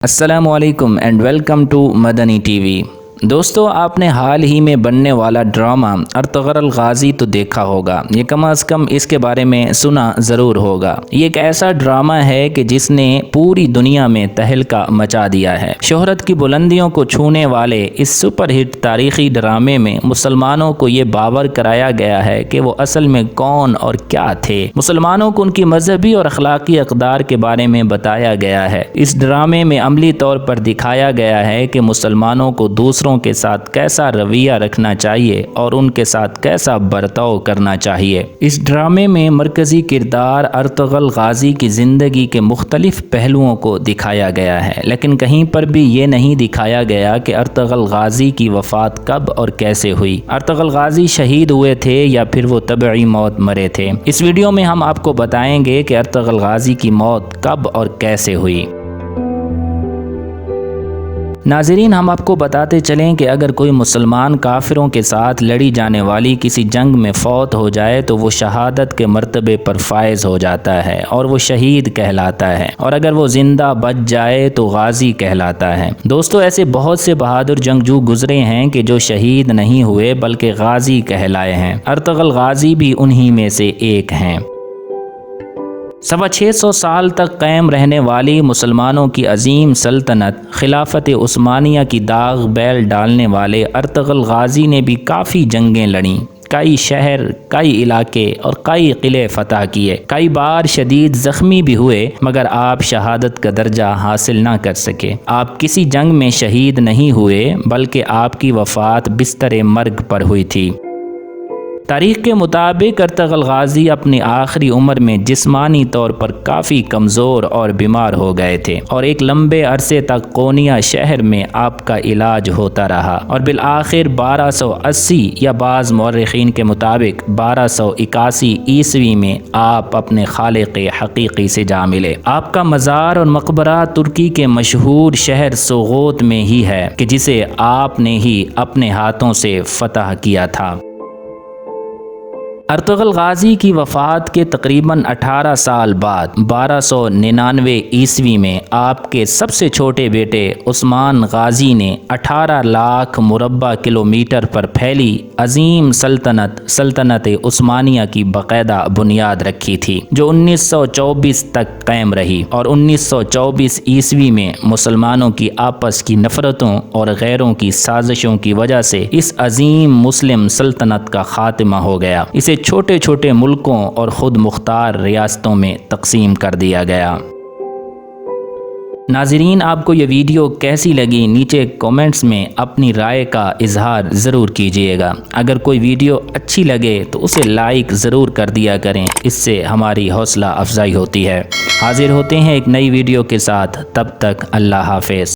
السلام علیکم and welcome to Madani T V. دوستو، آپ نے حال ہی میں بننے والا ڈرامہ ارطغرل غازی تو دیکھا ہوگا، یہ کم از کم اس کے بارے میں سنا ضرور ہوگا۔ یہ ایک ایسا ڈرامہ ہے کہ جس نے پوری دنیا میں تہلکہ مچا دیا ہے۔ شہرت کی بلندیوں کو چھونے والے اس سپر ہٹ تاریخی ڈرامے میں مسلمانوں کو یہ باور کرایا گیا ہے کہ وہ اصل میں کون اور کیا تھے۔ مسلمانوں کو ان کی مذہبی اور اخلاقی اقدار کے بارے میں بتایا گیا ہے۔ اس ڈرامے میں عملی طور پر دکھایا گیا ہے کہ مسلمانوں کو دوسروں کے ساتھ کیسا رویہ رکھنا چاہیے اور ان کے ساتھ کیسا برتاؤ کرنا چاہیے۔ اس ڈرامے میں مرکزی کردار ارطغرل غازی کی زندگی کے مختلف پہلوؤں کو دکھایا گیا ہے، لیکن کہیں پر بھی یہ نہیں دکھایا گیا کہ ارطغرل غازی کی وفات کب اور کیسے ہوئی۔ ارطغرل غازی شہید ہوئے تھے یا پھر وہ طبعی موت مرے تھے؟ اس ویڈیو میں ہم آپ کو بتائیں گے کہ ارطغرل غازی کی موت کب اور کیسے ہوئی۔ ناظرین، ہم آپ کو بتاتے چلیں کہ اگر کوئی مسلمان کافروں کے ساتھ لڑی جانے والی کسی جنگ میں فوت ہو جائے تو وہ شہادت کے مرتبے پر فائز ہو جاتا ہے اور وہ شہید کہلاتا ہے، اور اگر وہ زندہ بچ جائے تو غازی کہلاتا ہے۔ دوستو، ایسے بہت سے بہادر جنگجو گزرے ہیں کہ جو شہید نہیں ہوئے بلکہ غازی کہلائے ہیں۔ ارطغرل غازی بھی انہی میں سے ایک ہیں۔ 650 سال تک قائم رہنے والی مسلمانوں کی عظیم سلطنت خلافت عثمانیہ کی داغ بیل ڈالنے والے ارطغرل غازی نے بھی کافی جنگیں لڑیں، کئی شہر، کئی علاقے اور کئی قلعے فتح کیے، کئی بار شدید زخمی بھی ہوئے، مگر آپ شہادت کا درجہ حاصل نہ کر سکے۔ آپ کسی جنگ میں شہید نہیں ہوئے بلکہ آپ کی وفات بستر مرگ پر ہوئی تھی۔ تاریخ کے مطابق ارطغرل غازی اپنی آخری عمر میں جسمانی طور پر کافی کمزور اور بیمار ہو گئے تھے، اور ایک لمبے عرصے تک قونیہ شہر میں آپ کا علاج ہوتا رہا، اور بالآخر 1280 یا بعض مورخین کے مطابق 1281 عیسوی میں آپ اپنے خالق حقیقی سے جا ملے۔ آپ کا مزار اور مقبرہ ترکی کے مشہور شہر سوغوت میں ہی ہے کہ جسے آپ نے ہی اپنے ہاتھوں سے فتح کیا تھا۔ ارطغرل غازی کی وفات کے تقریباً 18 سال بعد 1299 عیسوی میں آپ کے سب سے چھوٹے بیٹے عثمان غازی نے 18 لاکھ مربع کلومیٹر پر پھیلی عظیم سلطنت عثمانیہ کی باقاعدہ بنیاد رکھی تھی، جو 1924 تک قائم رہی، اور 1924 عیسوی میں مسلمانوں کی آپس کی نفرتوں اور غیروں کی سازشوں کی وجہ سے اس عظیم مسلم سلطنت کا خاتمہ ہو گیا۔ اسے چھوٹے چھوٹے ملکوں اور خود مختار ریاستوں میں تقسیم کر دیا گیا۔ ناظرین، آپ کو یہ ویڈیو کیسی لگی؟ نیچے کومنٹس میں اپنی رائے کا اظہار ضرور کیجئے گا۔ اگر کوئی ویڈیو اچھی لگے تو اسے لائک ضرور کر دیا کریں، اس سے ہماری حوصلہ افزائی ہوتی ہے۔ حاضر ہوتے ہیں ایک نئی ویڈیو کے ساتھ، تب تک اللہ حافظ۔